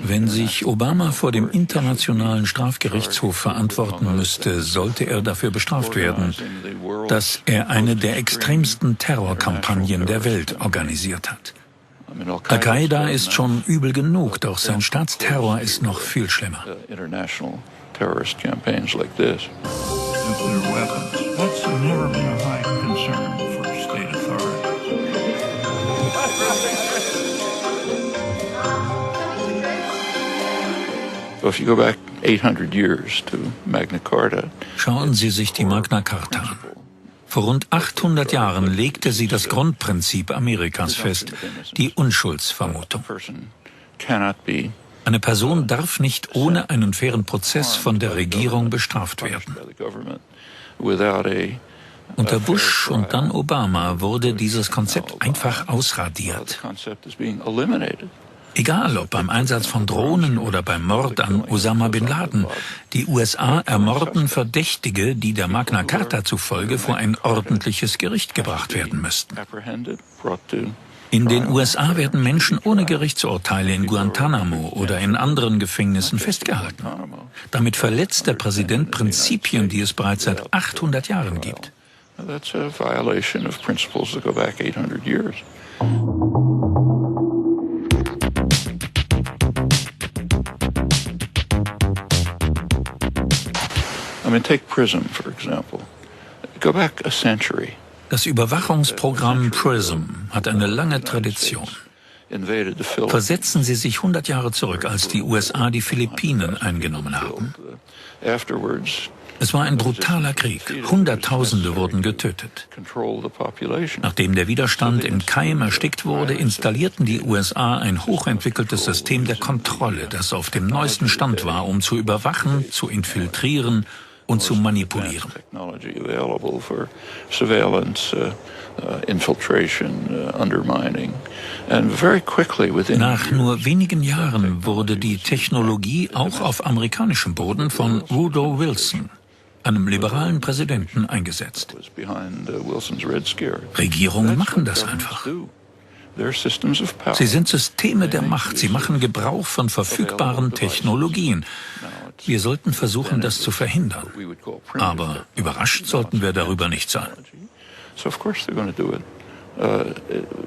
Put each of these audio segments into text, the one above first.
Wenn sich Obama vor dem Internationalen Strafgerichtshof verantworten müsste, sollte er dafür bestraft werden, dass er eine der extremsten Terrorkampagnen der Welt organisiert hat. Al-Qaida ist schon übel genug, doch sein Staatsterror ist noch viel schlimmer. Schauen Sie sich die Magna Carta an. Vor rund 800 Jahren legte sie das Grundprinzip Amerikas fest, die Unschuldsvermutung. Eine Person darf nicht ohne einen fairen Prozess von der Regierung bestraft werden. Unter Bush und dann Obama wurde dieses Konzept einfach ausradiert. Egal ob beim Einsatz von Drohnen oder beim Mord an Osama bin Laden, die USA ermorden Verdächtige, die der Magna Carta zufolge vor ein ordentliches Gericht gebracht werden müssten. In den USA werden Menschen ohne Gerichtsurteile in Guantanamo oder in anderen Gefängnissen festgehalten. Damit verletzt der Präsident Prinzipien, die es bereits seit 800 Jahren gibt. Das Überwachungsprogramm PRISM hat eine lange Tradition. Versetzen Sie sich 100 Jahre zurück, als die USA die Philippinen eingenommen haben. Es war ein brutaler Krieg. Hunderttausende wurden getötet. Nachdem der Widerstand im Keim erstickt wurde, installierten die USA ein hochentwickeltes System der Kontrolle, das auf dem neuesten Stand war, um zu überwachen, zu infiltrieren und zu manipulieren. Nach nur wenigen Jahren wurde die Technologie auch auf amerikanischem Boden von Woodrow Wilson, einem liberalen Präsidenten, eingesetzt. Regierungen machen das einfach. Sie sind Systeme der Macht. Sie machen Gebrauch von verfügbaren Technologien. Wir sollten versuchen, das zu verhindern. Aber überrascht sollten wir darüber nicht sein.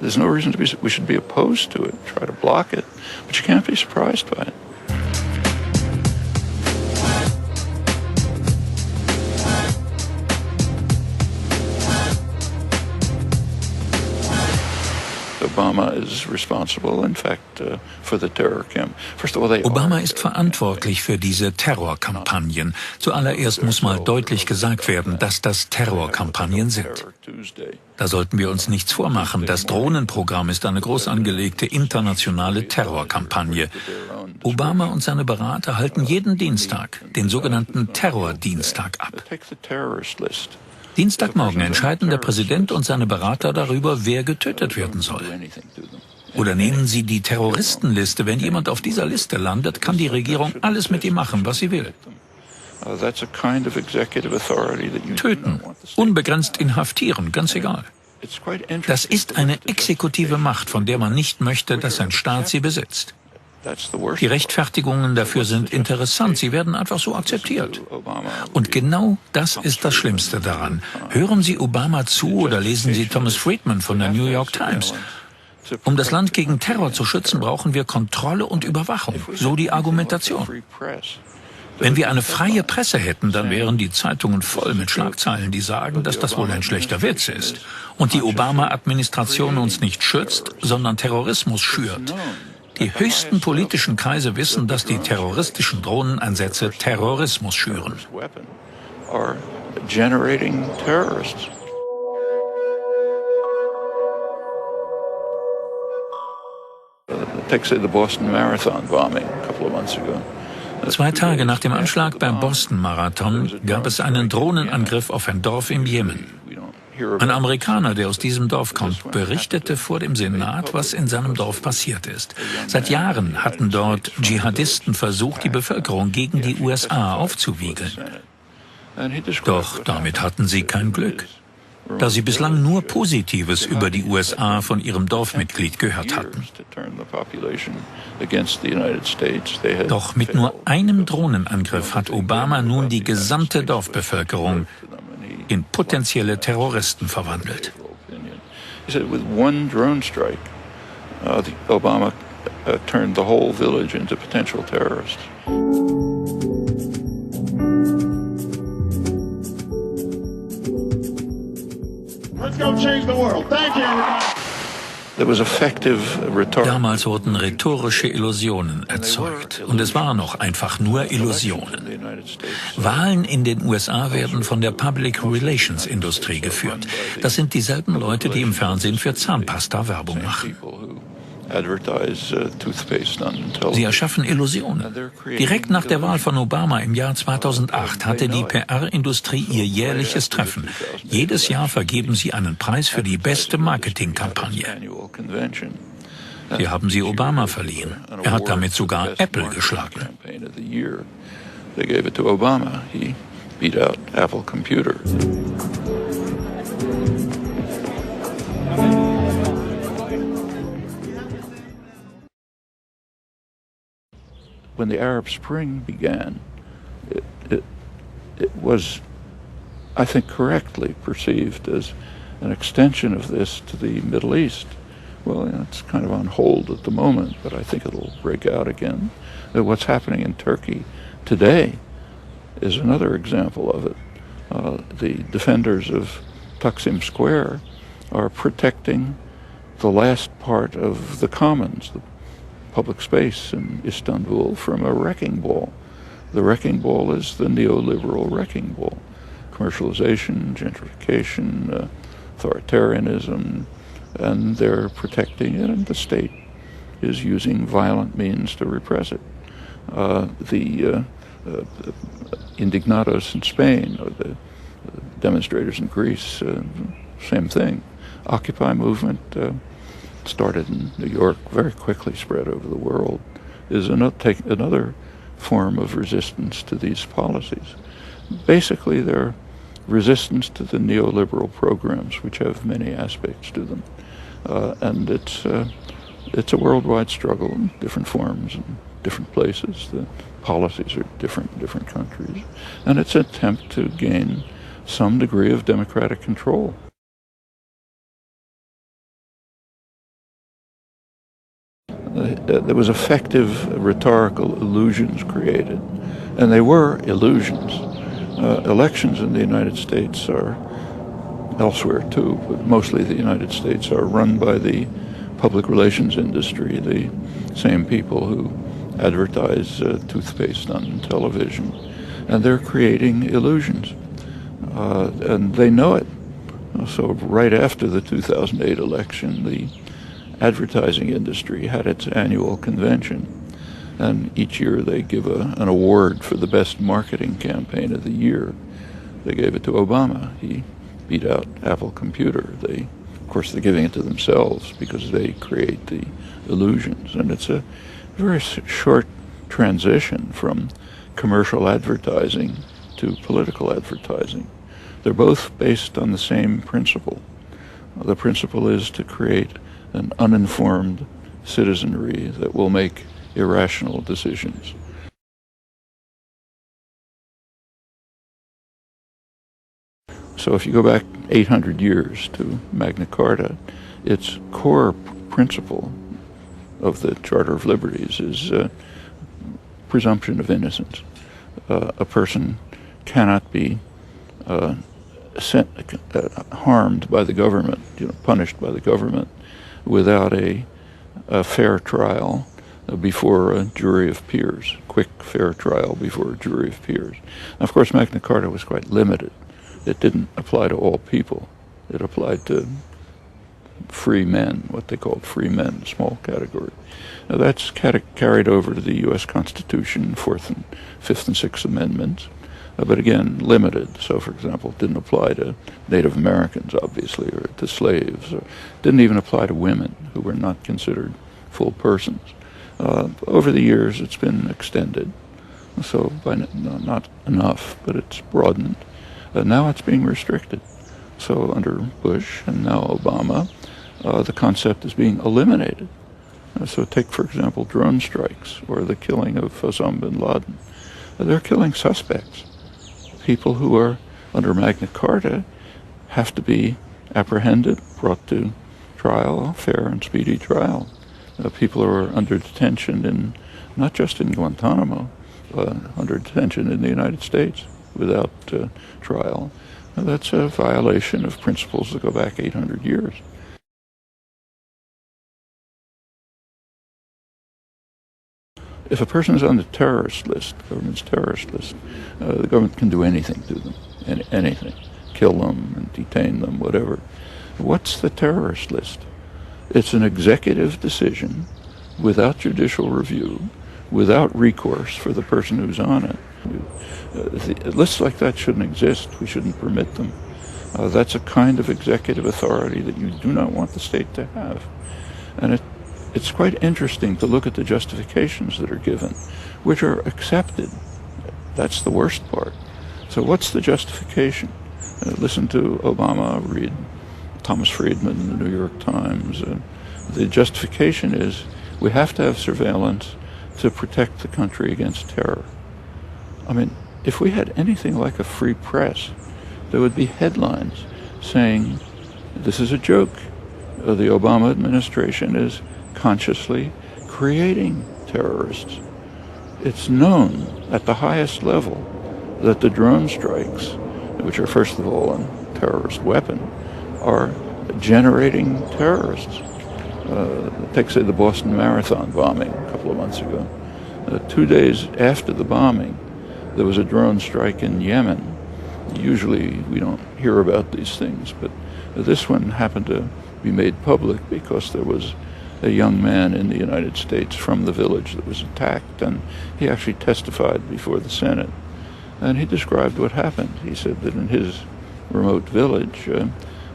There's no reason we should be opposed to it, try to block it, but you can't be surprised by it. Obama ist verantwortlich für diese Terrorkampagnen. Zuallererst muss mal deutlich gesagt werden, dass das Terrorkampagnen sind. Da sollten wir uns nichts vormachen. Das Drohnenprogramm ist eine groß angelegte internationale Terrorkampagne. Obama und seine Berater halten jeden Dienstag den sogenannten Terrordienstag ab. Dienstagmorgen entscheiden der Präsident und seine Berater darüber, wer getötet werden soll. Oder nehmen Sie die Terroristenliste. Wenn jemand auf dieser Liste landet, kann die Regierung alles mit ihm machen, was sie will. Töten, unbegrenzt inhaftieren, ganz egal. Das ist eine exekutive Macht, von der man nicht möchte, dass ein Staat sie besitzt. Die Rechtfertigungen dafür sind interessant, sie werden einfach so akzeptiert. Und genau das ist das Schlimmste daran. Hören Sie Obama zu oder lesen Sie Thomas Friedman von der New York Times. Um das Land gegen Terror zu schützen, brauchen wir Kontrolle und Überwachung, so die Argumentation. Wenn wir eine freie Presse hätten, dann wären die Zeitungen voll mit Schlagzeilen, die sagen, dass das wohl ein schlechter Witz ist. Und die Obama-Administration uns nicht schützt, sondern Terrorismus schürt. Die höchsten politischen Kreise wissen, dass die terroristischen Drohneneinsätze Terrorismus schüren. Zwei Tage nach dem Anschlag beim Boston-Marathon gab es einen Drohnenangriff auf ein Dorf im Jemen. Ein Amerikaner, der aus diesem Dorf kommt, berichtete vor dem Senat, was in seinem Dorf passiert ist. Seit Jahren hatten dort Dschihadisten versucht, die Bevölkerung gegen die USA aufzuwiegeln. Doch damit hatten sie kein Glück, da sie bislang nur Positives über die USA von ihrem Dorfmitglied gehört hatten. Doch mit nur einem Drohnenangriff hat Obama nun die gesamte Dorfbevölkerung in potenzielle Terroristen verwandelt. Obama turned the whole village into potential terrorists. Let's go change the world. Thank you, everybody. Damals wurden rhetorische Illusionen erzeugt. Und es waren auch einfach nur Illusionen. Wahlen in den USA werden von der Public Relations Industrie geführt. Das sind dieselben Leute, die im Fernsehen für Zahnpasta Werbung machen. Sie erschaffen Illusionen. Direkt nach der Wahl von Obama im Jahr 2008 hatte die PR-Industrie ihr jährliches Treffen. Jedes Jahr vergeben sie einen Preis für die beste Marketingkampagne. Hier haben sie Obama verliehen. Er hat damit sogar Apple geschlagen. They gave it to Obama. He beat out Apple Computer. When the Arab Spring began, it was, I think, correctly perceived as an extension of this to the Middle East. Well, it's kind of on hold at the moment, but I think it'll break out again. What's happening in Turkey today is another example of it. The defenders of Taksim Square are protecting the last part of the commons, the public space in Istanbul, from a wrecking ball. The wrecking ball is the neoliberal wrecking ball. Commercialization, gentrification, authoritarianism, and they're protecting it, and the state is using violent means to repress it. The indignados in Spain, or the demonstrators in Greece, same thing. Occupy movement started in New York, very quickly spread over the world, is another form of resistance to these policies. Basically, they're resistance to the neoliberal programs, which have many aspects to them. And it's a worldwide struggle in different forms and different places. The policies are different in different countries. And it's an attempt to gain some degree of democratic control. There was effective rhetorical illusions created, and they were illusions. Elections in the United States are, elsewhere too, but mostly the United States, are run by the public relations industry, the same people who advertise toothpaste on television, and they're creating illusions, and they know it. So right after the 2008 election, the advertising industry had its annual convention, and each year they give an award for the best marketing campaign of the year. They gave it to Obama. He beat out Apple Computer. Of course, they're giving it to themselves because they create the illusions, and it's a very short transition from commercial advertising to political advertising. They're both based on the same principle. The principle is to create an uninformed citizenry that will make irrational decisions. So if you go back 800 years to Magna Carta, its core principle of the Charter of Liberties is presumption of innocence. A person cannot be harmed by the government, punished by the government, without a fair trial before a jury of peers, quick, fair trial before a jury of peers. Now, of course, Magna Carta was quite limited. It didn't apply to all people. It applied to free men, what they called free men, a small category. Now, that's carried over to the U.S. Constitution, Fourth and Fifth and Sixth Amendments, but again, limited. So, for example, it didn't apply to Native Americans, obviously, or to slaves, or didn't even apply to women who were not considered full persons. Over the years, it's been extended. So not enough, but it's broadened. Now it's being restricted. So under Bush and now Obama, the concept is being eliminated. So take, for example, drone strikes or the killing of Osama bin Laden. They're killing suspects. People who are under Magna Carta have to be apprehended, brought to trial, fair and speedy trial. People who are under detention not just in Guantanamo, under detention in the United States without trial. That's a violation of principles that go back 800 years. If a person is on the terrorist list, the government's terrorist list, the government can do anything to them, anything. Kill them and detain them, whatever. What's the terrorist list? It's an executive decision without judicial review, without recourse for the person who's on it. Lists like that shouldn't exist. We shouldn't permit them. That's a kind of executive authority that you do not want the state to have. And it's quite interesting to look at the justifications that are given, which are accepted. That's the worst part. So what's the justification? Listen to Obama, read Thomas Friedman in the New York Times. The justification is we have to have surveillance to protect the country against terror. I mean, if we had anything like a free press, there would be headlines saying, this is a joke. The Obama administration is consciously creating terrorists. It's known at the highest level that the drone strikes, which are first of all a terrorist weapon, are generating terrorists. Take, say, the Boston Marathon bombing a couple of months ago. 2 days after the bombing, there was a drone strike in Yemen. Usually we don't hear about these things, but this one happened to be made public because there was a young man in the United States from the village that was attacked, and he actually testified before the Senate. And he described what happened. He said that in his remote village,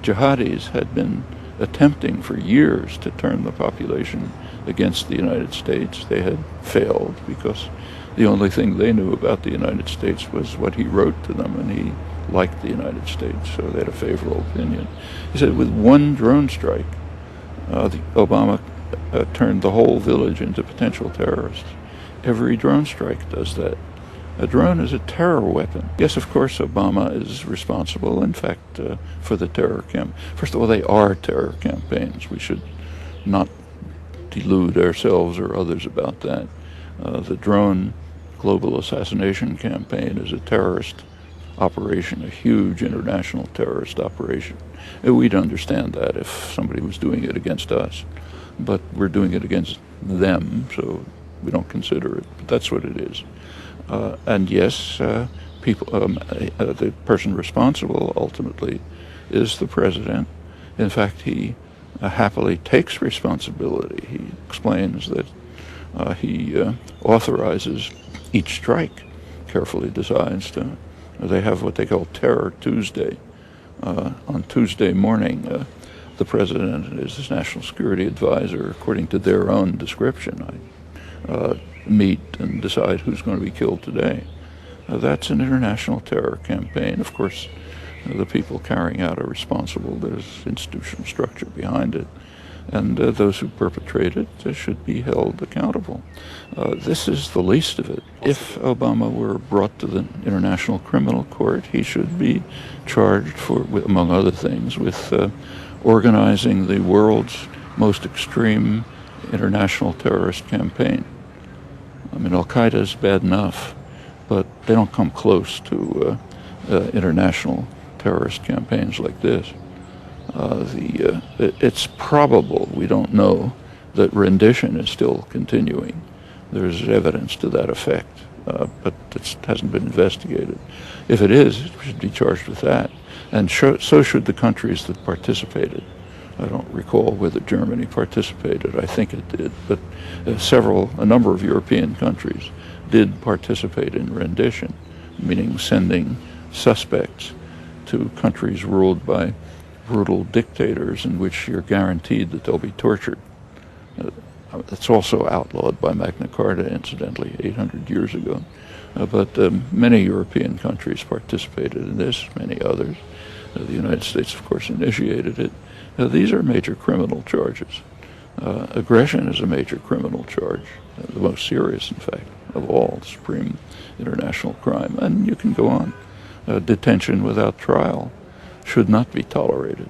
jihadis had been attempting for years to turn the population against the United States. They had failed because the only thing they knew about the United States was what he wrote to them, and he liked the United States, so they had a favorable opinion. He said with one drone strike, Obama turned the whole village into potential terrorists. Every drone strike does that. A drone is a terror weapon. Yes, of course, Obama is responsible, in fact, for the terror camp. First of all, they are terror campaigns. We should not delude ourselves or others about that. The drone global assassination campaign is a terrorist operation, a huge international terrorist operation. We'd understand that if somebody was doing it against us, but we're doing it against them, so we don't consider it. But that's what it is. And yes, the person responsible ultimately is the president. In fact, he happily takes responsibility. He explains that he authorizes each strike, carefully decides to. They have what they call Terror Tuesday. On Tuesday morning, the president and his national security advisor, according to their own description, meet and decide who's going to be killed today. That's an international terror campaign. Of course, the people carrying out are responsible. There's institutional structure behind it. And those who perpetrate it should be held accountable. This is the least of it. If Obama were brought to the International Criminal Court, he should be charged for, among other things, with organizing the world's most extreme international terrorist campaign. I mean, Al-Qaeda is bad enough, but they don't come close to international terrorist campaigns like this. It's probable, we don't know, that rendition is still continuing. There's evidence to that effect, but it hasn't been investigated. If it is, it should be charged with that. And so should the countries that participated. I don't recall whether Germany participated. I think it did, but a number of European countries did participate in rendition, meaning sending suspects to countries ruled by brutal dictators in which you're guaranteed that they'll be tortured. It's also outlawed by Magna Carta, incidentally, 800 years ago. but many European countries participated in this, many others. The United States, of course, initiated it. These are major criminal charges. Aggression is a major criminal charge, the most serious, in fact, of all, supreme international crime. And you can go on. Detention without trial should not be tolerated.